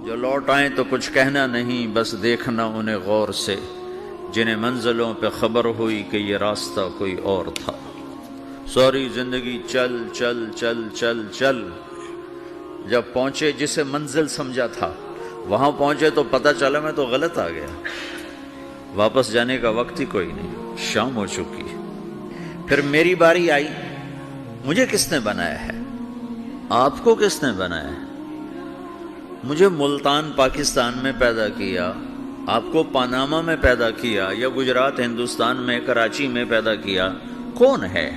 جو لوٹ آئیں تو کچھ کہنا نہیں، بس دیکھنا انہیں غور سے، جنہیں منزلوں پہ خبر ہوئی کہ یہ راستہ کوئی اور تھا۔ ساری زندگی چل چل چل چل چل، جب پہنچے جسے منزل سمجھا تھا وہاں پہنچے تو پتہ چلا میں تو غلط آ گیا، واپس جانے کا وقت ہی کوئی نہیں، شام ہو چکی۔ پھر میری باری آئی، مجھے کس نے بنایا ہے؟ آپ کو کس نے بنایا ہے؟ مجھے ملتان پاکستان میں پیدا کیا، آپ کو پاناما میں پیدا کیا، یا گجرات ہندوستان میں کراچی میں پیدا کیا، کون ہے؟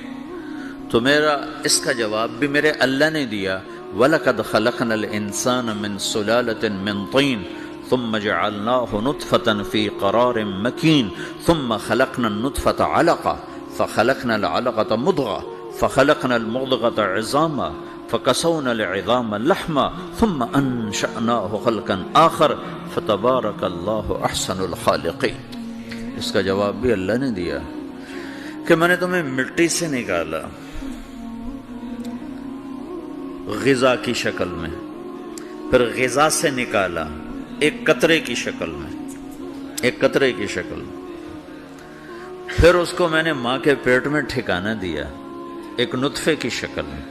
تو میرا اس کا جواب بھی میرے اللہ نے دیا، وَلَقَدْ خَلَقْنَا الْإِنسَانَ مِنْ سُلَالَةٍ مِنْ طِينٍ ثُمَّ جَعَلْنَاهُ نُطْفَةً فِي قَرَارٍ مَكِينٍ ثُمَّ خَلَقْنَا النُّطْفَةَ عَلَقَةً فَخَلَقْنَا الْعَلَقَةَ مُضْغَةً فَخَلَقْنَا الْمُضْغَةَ عِظَامًا فَكَسَوْنَا الْعِظَامَ لَحْمًا ثُمَّ أَنشَأْنَاهُ خَلْقًا آخَرَ فَتَبَارَكَ اللَّهُ أَحْسَنُ الْخَالِقِينَ۔ اس کا جواب بھی اللہ نے دیا کہ میں نے تمہیں مٹی سے نکالا غذا کی شکل میں، پھر غذا سے نکالا ایک قطرے کی شکل میں، ایک قطرے کی شکل میں، پھر اس کو میں نے ماں کے پیٹ میں ٹھکانہ دیا ایک نطفے کی شکل میں،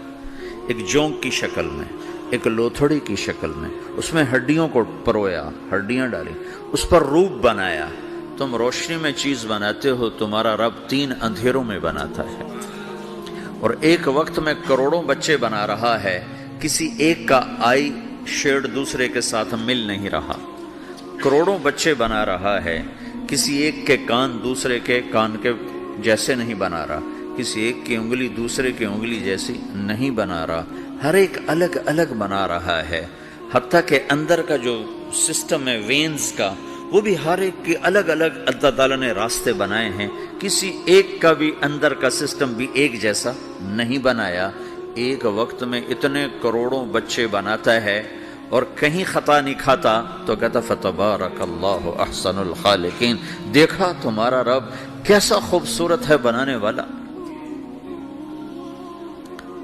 ایک جونک کی شکل میں، ایک لوتھڑی کی شکل میں، اس میں ہڈیوں کو پرویا، ہڈیاں ڈالی، اس پر روپ بنایا۔ تم روشنی میں چیز بناتے ہو، تمہارا رب 3 اندھیروں میں بناتا ہے، اور ایک وقت میں کروڑوں بچے بنا رہا ہے، کسی ایک کا آئی شیڈ دوسرے کے ساتھ مل نہیں رہا، کروڑوں بچے بنا رہا ہے، کسی ایک کے کان دوسرے کے کان کے جیسے نہیں بنا رہا، کسی ایک کی انگلی دوسرے کی انگلی جیسی نہیں بنا رہا، ہر ایک الگ الگ بنا رہا ہے، حتیٰ کہ اندر کا جو سسٹم ہے وینز کا، وہ بھی ہر ایک کی الگ الگ اللہ تعالیٰ نے راستے بنائے ہیں، کسی ایک کا بھی اندر کا سسٹم بھی ایک جیسا نہیں بنایا۔ ایک وقت میں اتنے کروڑوں بچے بناتا ہے اور کہیں خطا نہیں کھاتا، تو کہتا فتبارک اللہ احسن الخالقین، دیکھا تمہارا رب کیسا خوبصورت ہے بنانے والا۔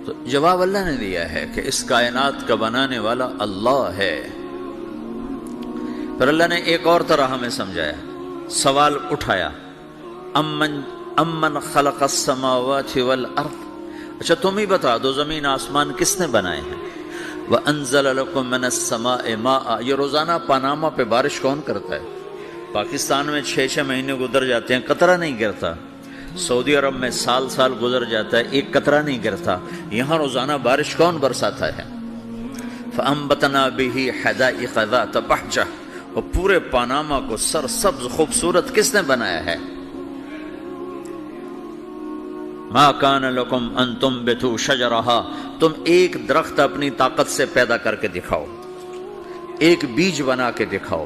تو جواب اللہ نے دیا ہے کہ اس کائنات کا بنانے والا اللہ ہے۔ پھر اللہ نے ایک اور طرح ہمیں سمجھایا، سوال اٹھایا، امن خلق السماوات والارض، اچھا تم ہی بتا دو زمین آسمان کس نے بنائے ہیں؟ وَأَنزَلَ لَكُم مِّنَ السَّمَاءِ مَاءً، یہ روزانہ پاناما پہ بارش کون کرتا ہے؟ پاکستان میں 6 مہینے گزر جاتے ہیں، قطرہ نہیں گرتا، سعودی عرب میں سال گزر جاتا ہے، ایک قطرہ نہیں گرتا، یہاں روزانہ بارش کون برساتا ہے؟ فَأَنبَتْنَا بِهِ حَدَائِقَ ذَاتَ بَهْجَةٍ، اور پورے پاناما کو سرسبز خوبصورت کس نے بنایا ہے؟ مَا كَانَ لَكُمْ أَن تُنبِتُوا شَجَرَهَا، تم ایک درخت اپنی طاقت سے پیدا کر کے دکھاؤ، ایک بیج بنا کے دکھاؤ،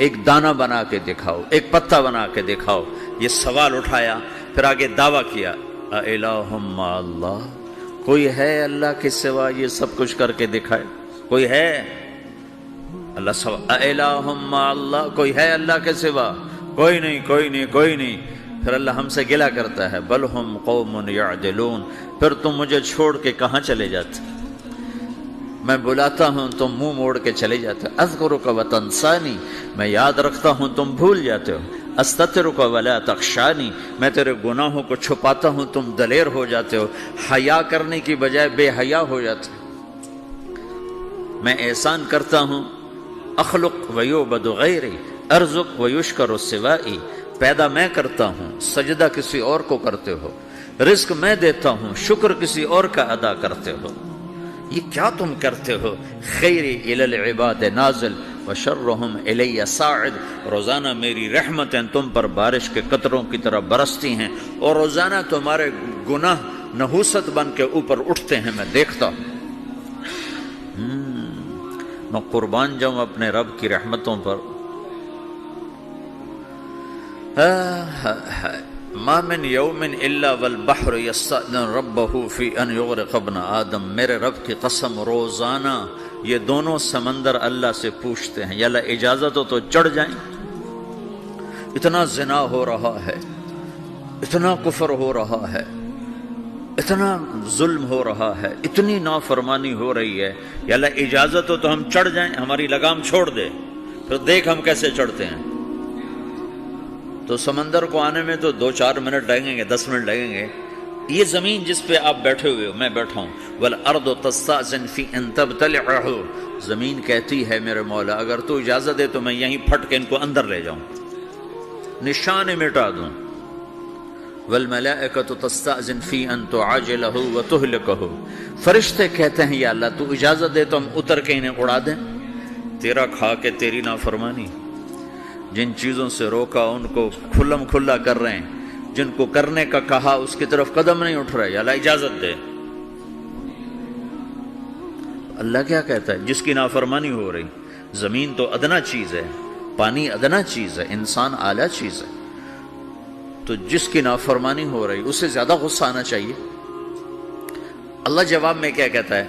ایک دانہ بنا کے دکھاؤ، ایک پتا بنا کے دکھاؤ۔ یہ سوال اٹھایا، پھر آگے دعویٰ کیا، اَإِلَٰهٌ مَّعَ اللَّهِ، کوئی ہے اللہ کے سوا یہ سب کچھ کر کے دکھائے؟ کوئی ہے؟ اللہ سوال، اَإِلَٰهٌ مَّعَ اللَّهِ، کوئی ہے اللہ کے سوا؟ کوئی نہیں، کوئی نہیں، کوئی نہیں۔ پھر اللہ ہم سے گلہ کرتا ہے، بل ہم قوم یعدلون، پھر تم مجھے چھوڑ کے کہاں چلے جاتے؟ میں بلاتا ہوں تم منہ موڑ کے چلے جاتے ہو، اذکرک وتنسانی، میں یاد رکھتا ہوں تم بھول جاتے ہو، استترک ولا تخشانی، میں تیرے گناہوں کو چھپاتا ہوں تم دلیر ہو جاتے ہو، حیا کرنے کی بجائے بے حیا ہو جاتے ہو۔ میں احسان کرتا ہوں، اخلق ویعبد غیری، ارزق ویشکر سوائی، پیدا میں کرتا ہوں، سجدہ کسی اور کو کرتے ہو، رزق میں دیتا ہوں، شکر کسی اور کا ادا کرتے ہو، یہ کیا تم کرتے ہو؟ خیری الی العباد نازل وشرہم الی صاعد، روزانہ میری رحمتیں تم پر بارش کے قطروں کی طرح برستی ہیں، اور روزانہ تمہارے گناہ نحوست بن کے اوپر اٹھتے ہیں، میں دیکھتا ہوں۔ میں قربان جاؤں اپنے رب کی رحمتوں پر۔ ما من یوم الا والبحر یستأذن ربہ فی ان یغرق ابن آدم، میرے رب کی قسم روزانہ یہ دونوں سمندر اللہ سے پوچھتے ہیں، یا اللہ اجازت ہو تو چڑھ جائیں، اتنا زنا ہو رہا ہے، اتنا کفر ہو رہا ہے، اتنا ظلم ہو رہا ہے، اتنی نافرمانی ہو رہی ہے، یا اللہ اجازت ہو تو ہم چڑھ جائیں، ہماری لگام چھوڑ دے، پھر دیکھ ہم کیسے چڑھتے ہیں۔ تو سمندر کو آنے میں تو 2-4 منٹ لگیں گے، 10 منٹ لگیں گے۔ یہ زمین جس پہ آپ بیٹھے ہوئے ہو، میں بیٹھا ہوں، وَالْأَرْضُ تَسْتَأْذِنُ فِي أَن تَبْتَلِعَهُ، زمین کہتی ہے میرے مولا اگر تو اجازت دے تو میں یہیں پھٹ کے ان کو اندر لے جاؤں، نشان مٹا دوں۔ وَالْمَلَائِكَةُ تَسْتَأْذِنُ فِي أَن تُعَاجِلَهُ وَتُهْلِكَهُ، فرشتے کہتے ہیں یا اللہ تو اجازت دے تو ہم اتر کے انہیں اڑا دیں، تیرا کھا کے تیری نافرمانی۔ جن چیزوں سے روکا ان کو کھلم کھلا کر رہے ہیں، جن کو کرنے کا کہا اس کی طرف قدم نہیں اٹھ رہے، یا اللہ اجازت دے۔ اللہ کیا کہتا ہے؟ جس کی نافرمانی ہو رہی، زمین تو ادنا چیز ہے، پانی ادنا چیز ہے، انسان اعلیٰ چیز ہے، تو جس کی نافرمانی ہو رہی اسے زیادہ غصہ آنا چاہیے۔ اللہ جواب میں کیا کہتا ہے؟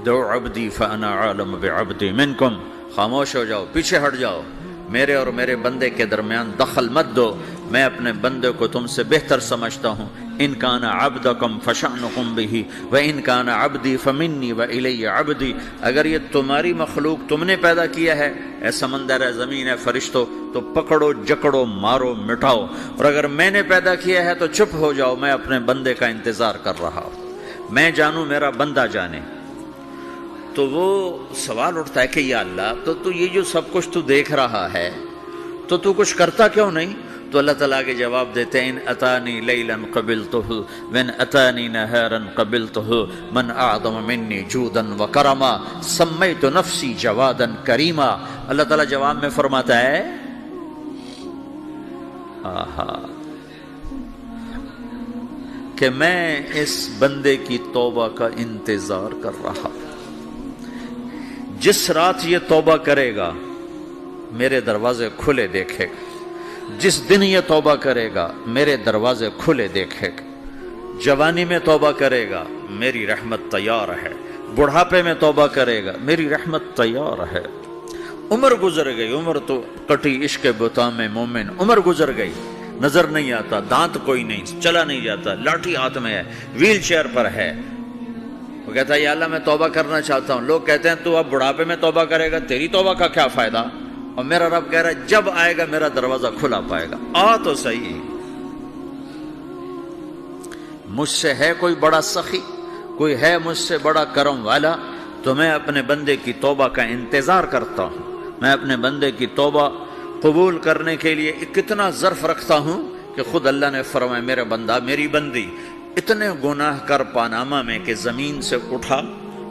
دعو عبدی فانا عالم بعبدی منکم، خاموش ہو جاؤ، پیچھے ہٹ جاؤ، میرے اور میرے بندے کے درمیان دخل مت دو، میں اپنے بندے کو تم سے بہتر سمجھتا ہوں۔ ان کان عبدکم فشأنکم بہ وان کان عبدی فمنی والی عبدی، اگر یہ تمہاری مخلوق تم نے پیدا کیا ہے، اے سمندر ہے، زمین ہے، فرشتوں، تو پکڑو جکڑو مارو مٹاؤ، اور اگر میں نے پیدا کیا ہے تو چپ ہو جاؤ، میں اپنے بندے کا انتظار کر رہا ہوں، میں جانوں میرا بندہ جانے۔ تو وہ سوال اٹھتا ہے کہ یا اللہ تو یہ جو سب کچھ تو دیکھ رہا ہے تو کچھ کرتا کیوں نہیں؟ تو اللہ تعالیٰ کے جواب دیتے ہیں ان اتانی لیلا قبلتہ وان اتانی نہارا قبلتہ من اعظم منی جودا وکرما سمیت نفسی جوادا کریما۔ اللہ تعالیٰ جواب میں فرماتا ہے کہ میں اس بندے کی توبہ کا انتظار کر رہا ہوں، جس رات یہ توبہ کرے گا میرے دروازے کھلے دیکھے گا، جس دن یہ توبہ کرے گا میرے دروازے کھلے دیکھے گا، جوانی میں توبہ کرے گا میری رحمت تیار ہے، بڑھاپے میں توبہ کرے گا میری رحمت تیار ہے۔ عمر گزر گئی، عمر تو کٹی عشق بتا میں مومن، عمر گزر گئی، نظر نہیں آتا، دانت کوئی نہیں، چلا نہیں جاتا، لاٹھی ہاتھ میں ہے، ویل چیئر پر ہے، وہ کہتا ہے یا اللہ میں توبہ کرنا چاہتا ہوں۔ لوگ کہتے ہیں تو اب بڑھاپے میں توبہ کرے گا، تیری توبہ کا کیا فائدہ؟ اور میرا رب کہہ رہا ہے جب آئے گا میرا دروازہ کھلا پائے گا، آ تو صحیح۔ مجھ سے ہے کوئی بڑا سخی، کوئی ہے مجھ سے بڑا کرم والا، تو میں اپنے بندے کی توبہ کا انتظار کرتا ہوں، میں اپنے بندے کی توبہ قبول کرنے کے لیے کتنا ظرف رکھتا ہوں کہ خود اللہ نے فرمایا میرا بندہ میری بندی اتنے گناہ کر پاناما میں کہ زمین سے اٹھا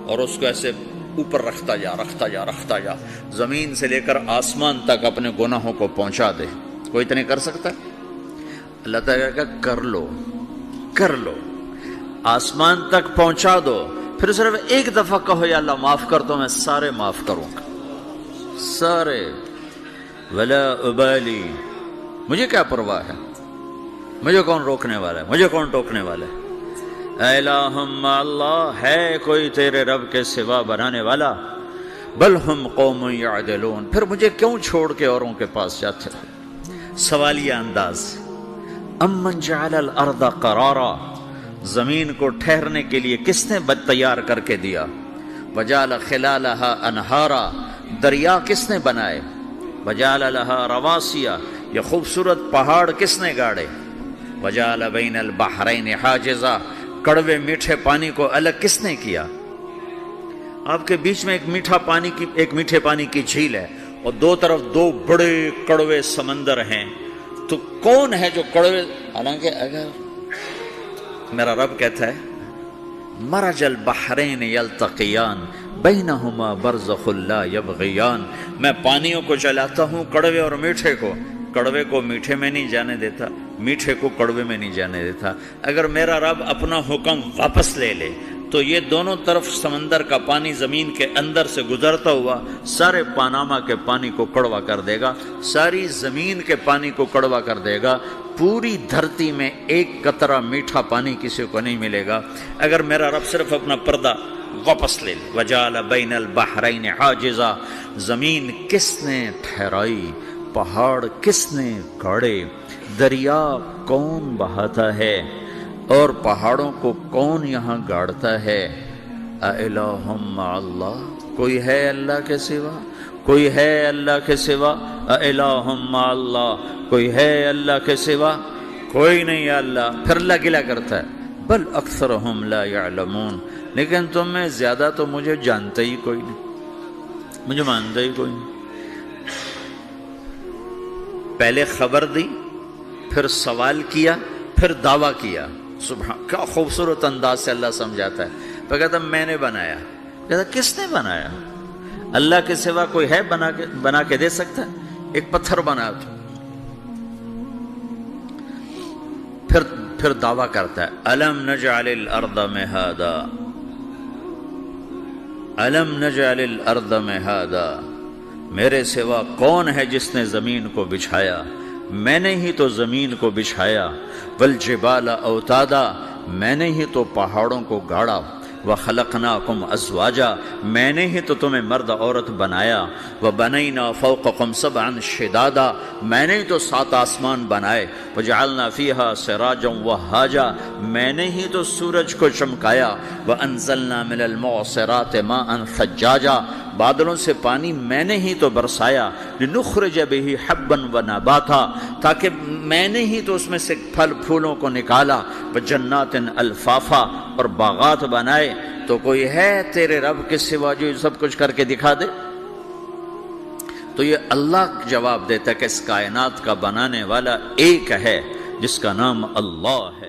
اور اس کو ایسے اوپر رکھتا جا، زمین سے لے کر آسمان تک اپنے گناہوں کو پہنچا دے۔ کوئی اتنے کر سکتا ہے؟ اللہ تعالیٰ کا کر لو، آسمان تک پہنچا دو، پھر صرف ایک دفعہ کہو یا اللہ معاف کر تو میں سارے معاف کروں گا، سارے، ولا ابالی، مجھے کیا پرواہ ہے، مجھے کون روکنے والا ہے، مجھے کون ٹوکنے والا ہے۔ اے الہم اللہ، ہے کوئی تیرے رب کے سوا بنانے والا؟ بل ہم قوم یعدلون، پھر مجھے کیوں چھوڑ کے اوروں کے پاس جاتے ہو؟ سوالیہ انداز۔ امن جعل الارض قرارا، زمین کو ٹھہرنے کے لیے کس نے تیار کر کے دیا؟ وجعل خلالہا انہارا، دریا کس نے بنائے؟ وجعل لہا رواسیا، یہ خوبصورت پہاڑ کس نے گاڑے؟ وجعل بین البحرین حاجزا، کڑوے میٹھے پانی کو الگ کس نے کیا؟ آپ کے بیچ میں ایک میٹھے پانی کی جھیل ہے اور دو طرف دو بڑے کڑوے سمندر ہیں، تو کون ہے جو کڑوے؟ حالانکہ اگر میرا رب کہتا ہے مرج البحرین یلتقیان بینہما برزخ لا یبغیان، میں پانیوں کو چلاتا ہوں، کڑوے اور میٹھے کو، کڑوے کو میٹھے میں نہیں جانے دیتا، میٹھے کو کڑوے میں نہیں جانے دیتا۔ اگر میرا رب اپنا حکم واپس لے لے تو یہ دونوں طرف سمندر کا پانی زمین کے اندر سے گزرتا ہوا سارے پاناما کے پانی کو کڑوا کر دے گا، ساری زمین کے پانی کو کڑوا کر دے گا، پوری دھرتی میں ایک قطرہ میٹھا پانی کسی کو نہیں ملے گا اگر میرا رب صرف اپنا پردہ واپس لے لے۔ وجعل بین البحرین حاجزا، زمین کس نے ٹھہرائی، پہاڑ کس نے گاڑے، دریا کون بہاتا ہے؟ اور پہاڑوں کو کون یہاں گاڑتا ہے؟ اِلَٰهٌ مَّعَ اللَّهِ، کوئی ہے اللہ کے سوا؟ کوئی ہے اللہ کے سوا؟ اِلَٰهٌ مَّعَ اللَّهِ، کوئی ہے اللہ کے سوا؟ کوئی نہیں ہے اللہ۔ پھر اللہ گلہ کرتا ہے بل اکثرہم لا یعلمون، لیکن تم میں زیادہ تو مجھے جانتا ہی کوئی نہیں، مجھے مانتا ہی کوئی نہیں۔ پہلے خبر دی، پھر سوال کیا، پھر دعویٰ کیا۔ سبحان، کیا خوبصورت انداز سے اللہ سمجھاتا ہے۔ پھر کہتا میں نے بنایا، کہتا کس نے بنایا؟ اللہ کے سوا کوئی ہے بنا کے دے سکتا ہے؟ ایک پتھر بنا تو پھر دعویٰ کرتا ہے الم نجعل الارض مہادا، الم نجعل الارض مہادا، میرے سوا کون ہے جس نے زمین کو بچھایا؟ میں نے ہی تو زمین کو بچھایا۔ والجبال اوتادا، میں نے ہی تو پہاڑوں کو گاڑا۔ وخلقناکم ازواجا، میں نے ہی تو تمہیں مرد عورت بنایا۔ وبنینا فوقکم سبعا شدادا، میں نے ہی تو 7 آسمان بنائے۔ وجعلنا فیہا سراجا وہاجا، میں نے ہی تو سورج کو چمکایا۔ وانزلنا من المعصرات ماء ثجاجا، بادلوں سے پانی میں نے ہی تو برسایا۔ لنخرج به حبا ونباتا، تاکہ میں نے ہی تو اس میں سے پھل پھولوں کو نکالا۔ وجنات الفافا، اور باغات بنائے۔ تو کوئی ہے تیرے رب کے سوا جو سب کچھ کر کے دکھا دے؟ تو یہ اللہ جواب دیتا ہے کہ اس کائنات کا بنانے والا ایک ہے جس کا نام اللہ ہے۔